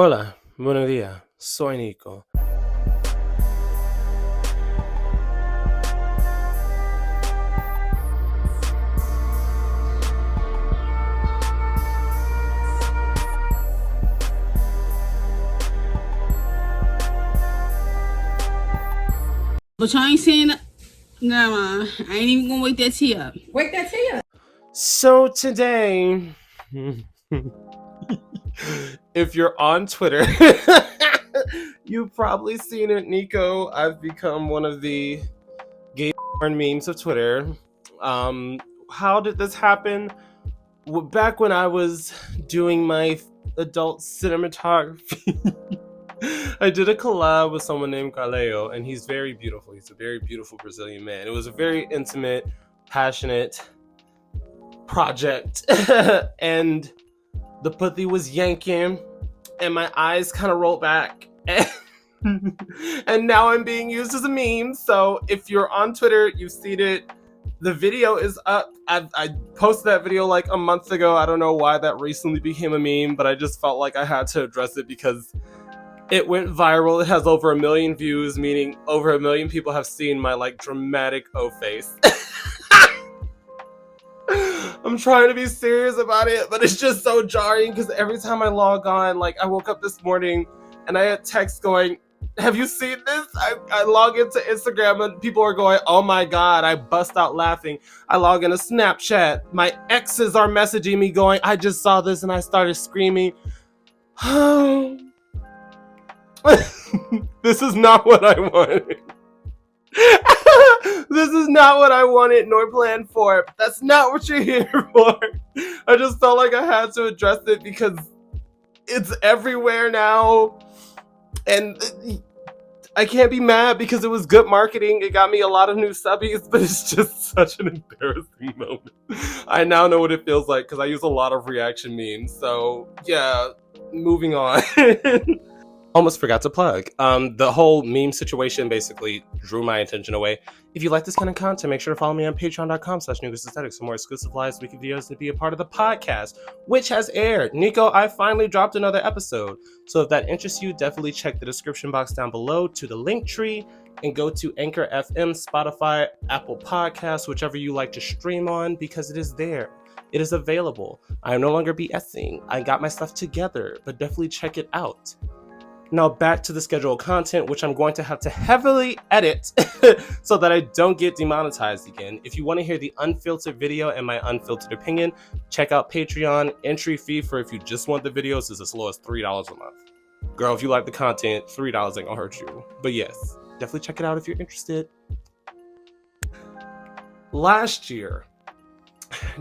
Hola, buenos días, soy Nico. But y'all ain't saying nah, man. I ain't even gonna wake that tea up. Wake that tea up. So today, if you're on Twitter, you've probably seen it, Nico. I've become one of the gay memes of Twitter. How did this happen? Back when I was doing my adult cinematography, I did a collab with someone named Carleo, and he's very beautiful. He's a very beautiful Brazilian man. It was a very intimate, passionate project, and the pussy was yanking, and my eyes kind of rolled back. And now I'm being used as a meme. So if you're on Twitter, you've seen it. The video is up. I posted that video like a month ago. I don't know why that recently became a meme, but I just felt like I had to address it because it went viral. It has over 1 million views, meaning over 1 million people have seen my like dramatic O face. I'm trying to be serious about it, but it's just so jarring because every time I log on, like I woke up this morning and I had text going, have you seen this? I log into Instagram and people are going, oh my God, I bust out laughing. I log into Snapchat. My exes are messaging me going, I just saw this and I started screaming. This is not what I wanted. This is not what I wanted nor planned for. That's not what you're here for. I just felt like I had to address it because it's everywhere now. And I can't be mad because it was good marketing. It got me a lot of new subbies, but it's just such an embarrassing moment. I now know what it feels like because I use a lot of reaction memes. So yeah, moving on. Almost forgot to plug. The whole meme situation basically drew my attention away. If you like this kind of content, make sure to follow me on patreon.com/Nicosaesthetics for more exclusive lives, weekly videos, and to be a part of the podcast, which has aired. Nico, I finally dropped another episode. So if that interests you, definitely check the description box down below to the link tree and go to Anchor FM, Spotify, Apple Podcasts, whichever you like to stream on, because it is there. It is available. I am no longer BSing. I got my stuff together, but definitely check it out. Now back to the scheduled content, which I'm going to have to heavily edit so that I don't get demonetized again. If you want to hear the unfiltered video and my unfiltered opinion, check out Patreon. Entry fee for if you just want the videos is as low as $3 a month. Girl, if you like the content, $3 ain't gonna hurt you. But yes, definitely check it out if you're interested. Last year,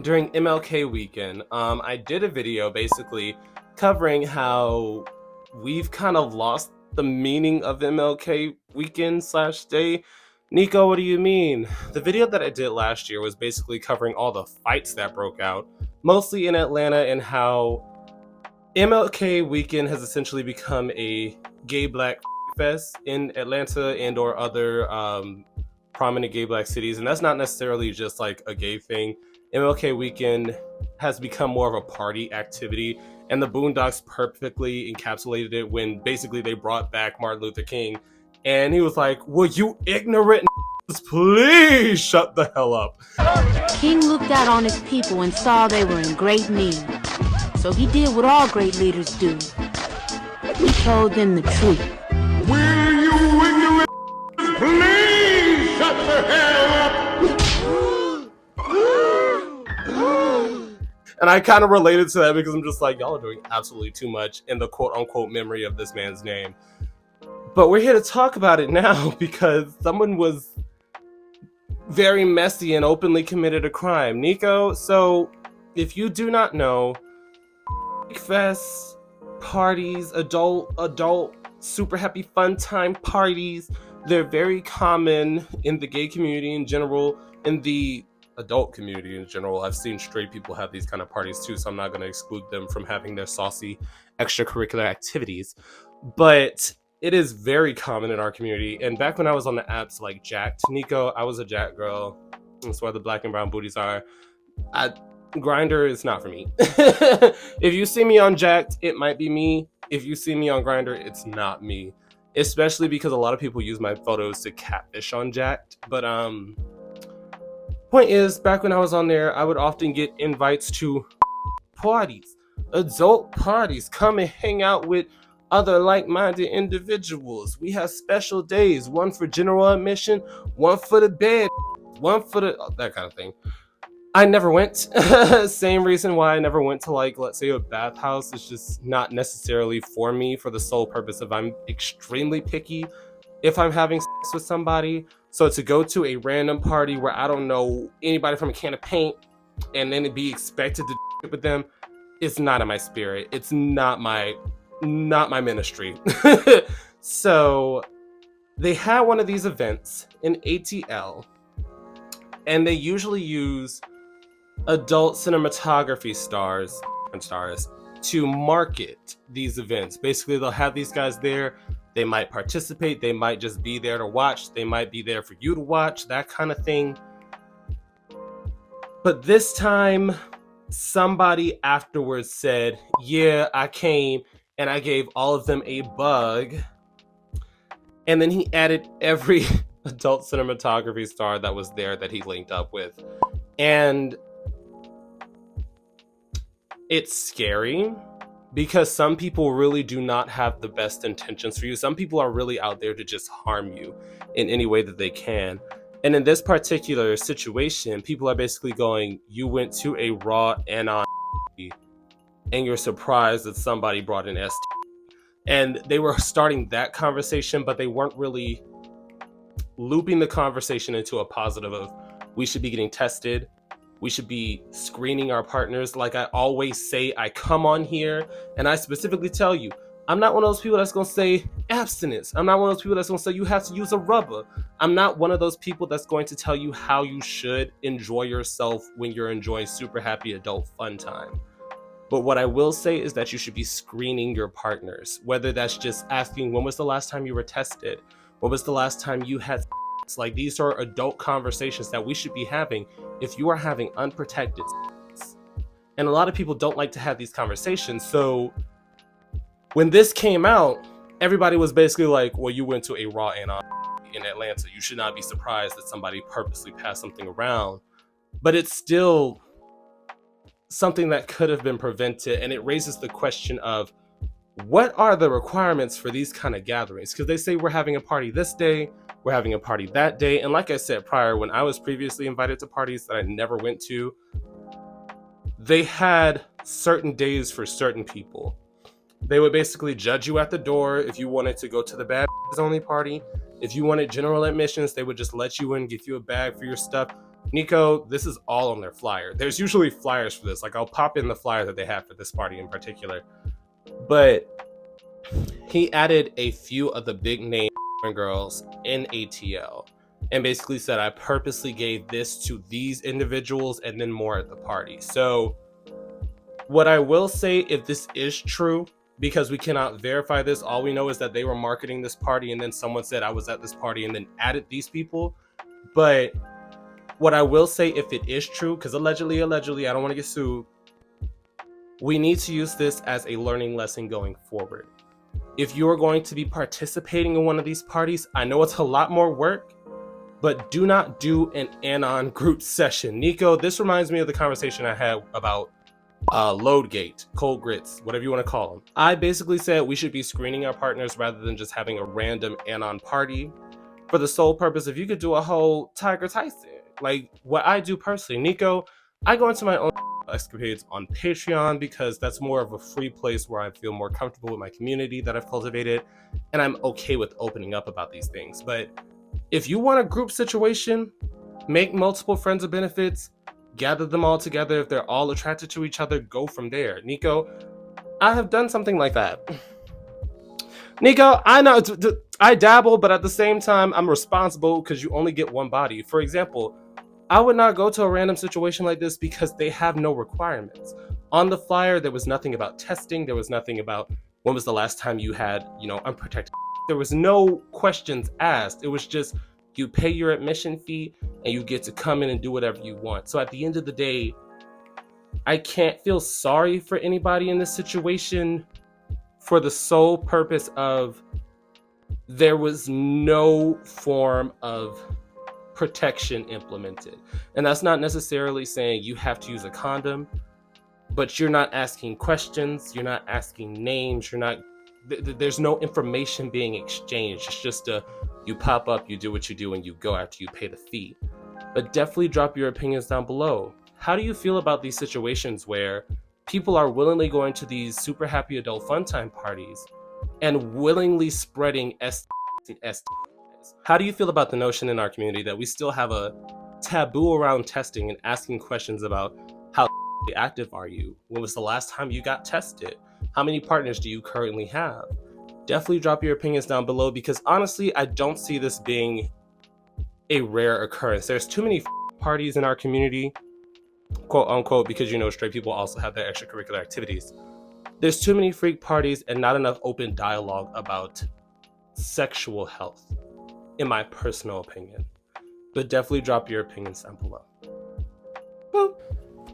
during MLK Weekend, I did a video basically covering how we've kind of lost the meaning of MLK Weekend / day. Nico, what do you mean? The video that I did last year was basically covering all the fights that broke out, mostly in Atlanta, and how MLK Weekend has essentially become a gay black fest in Atlanta and or other prominent gay black cities. And that's not necessarily just like a gay thing. MLK Weekend has become more of a party activity, and the Boondocks perfectly encapsulated it when basically they brought back Martin Luther King, and he was like, "Will you ignorant please shut the hell up?" King looked out on his people and saw they were in great need. So he did what all great leaders do. He told them the truth. Will you ignorant please shut the hell up? And I kind of related to that because I'm just like, y'all are doing absolutely too much in the quote-unquote memory of this man's name. But we're here to talk about it now because someone was very messy and openly committed a crime. Nico, so if you do not know, fests, parties, adult, super happy fun time parties, they're very common in the gay community in general, in the adult community in general. I've seen straight people have these kind of parties too, so I'm not going to exclude them from having their saucy extracurricular activities. But it is very common in our community. And back when I was on the apps like Jacked, Nico, I was a Jack girl. That's why the black and brown booties are. Grindr is not for me. If you see me on Jacked, it might be me. if you see me on Grindr, it's not me. Especially because a lot of people use my photos to catfish on Jacked. But point is, back when I was on there, I would often get invites to parties, adult parties. Come and hang out with other like-minded individuals. We have special days, one for general admission, one for the bed, one for the that kind of thing. I never went. Same reason why I never went to, like, let's say a bathhouse. It's just not necessarily for me, for the sole purpose of I'm extremely picky if I'm having sex with somebody. So to go to a random party where I don't know anybody from a can of paint and then to be expected to with them, it's not in my spirit. It's not my ministry. So they had one of these events in ATL, and they usually use adult cinematography stars to market these events. Basically, they'll have these guys there. They might participate. They might just be there to watch. They might be there for you to watch, that kind of thing. But this time, somebody afterwards said, yeah, I came and I gave all of them a bug. And then he added every adult cinematography star that was there that he linked up with. And it's scary because some people really do not have the best intentions for you. Some people are really out there to just harm you in any way that they can. And in this particular situation, people are basically going, you went to a raw anon and you're surprised that somebody brought an ST. And they were starting that conversation, but they weren't really looping the conversation into a positive of, we should be getting tested. We should be screening our partners. Like I always say, I come on here and I specifically tell you, I'm not one of those people that's going to say abstinence. I'm not one of those people that's going to say you have to use a rubber. I'm not one of those people that's going to tell you how you should enjoy yourself when you're enjoying super happy adult fun time. But what I will say is that you should be screening your partners, whether that's just asking, when was the last time you were tested? When was the last time you had sex? Like, these are adult conversations that we should be having if you are having unprotected sex. And a lot of people don't like to have these conversations. So when this came out, everybody was basically like, well, you went to a raw anon in Atlanta. You should not be surprised that somebody purposely passed something around. But it's still something that could have been prevented. And it raises the question of, what are the requirements for these kind of gatherings? Because they say we're having a party this day, we're having a party that day. And like I said prior, when I was previously invited to parties that I never went to, they had certain days for certain people. They would basically judge you at the door if you wanted to go to the bad only party. If you wanted general admissions, they would just let you in, give you a bag for your stuff. Nico, this is all on their flyer. There's usually flyers for this. Like, I'll pop in the flyer that they have for this party in particular. But he added a few of the big name girls in ATL and basically said, I purposely gave this to these individuals and then more at the party. So what I will say, if this is true, because we cannot verify this, all we know is that they were marketing this party and then someone said I was at this party and then added these people. But what I will say, if it is true, because allegedly, I don't want to get sued, we need to use this as a learning lesson going forward. If you are going to be participating in one of these parties, I know it's a lot more work, but do not do an anon group session. Nico, this reminds me of the conversation I had about Loadgate, cold grits, whatever you want to call them. I basically said we should be screening our partners rather than just having a random anon party for the sole purpose of, you could do a whole Tiger Tyson. Like what I do personally, Nico, I go into my own escapades on Patreon because that's more of a free place where I feel more comfortable with my community that I've cultivated, and I'm okay with opening up about these things. But if you want a group situation, make multiple friends of benefits, gather them all together. If they're all attracted to each other, go from there. Nico, I have done something like that. Nico, I know I dabble, but at the same time, I'm responsible because you only get one body. For example, I would not go to a random situation like this because they have no requirements. On the flyer, there was nothing about testing. There was nothing about when was the last time you had, unprotected. There was no questions asked. It was just, you pay your admission fee and you get to come in and do whatever you want. So at the end of the day, I can't feel sorry for anybody in this situation for the sole purpose of there was no form of protection implemented. And that's not necessarily saying you have to use a condom, but you're not asking questions, you're not asking names, there's no information being exchanged. It's just you pop up, you do what you do, and you go after you pay the fee. But definitely drop your opinions down below. How do you feel about these situations where people are willingly going to these super happy adult fun time parties and willingly spreading STIs? How do you feel about the notion in our community that we still have a taboo around testing and asking questions about how active are you? When was the last time you got tested? How many partners do you currently have? Definitely drop your opinions down below, because honestly, I don't see this being a rare occurrence. There's too many parties in our community, quote unquote, because straight people also have their extracurricular activities. There's too many freak parties and not enough open dialogue about sexual health, in my personal opinion. But definitely drop your opinions down below. Well,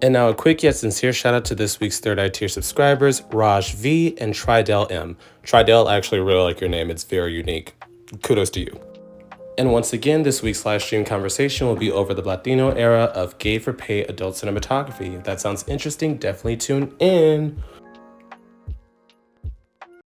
and now a quick yet sincere shout out to this week's third eye tier subscribers, Raj V and Tridell M. Tridell, I actually really like your name. It's very unique. Kudos to you. And once again, this week's live stream conversation will be over the Latino era of gay for pay adult cinematography. If that sounds interesting, definitely tune in.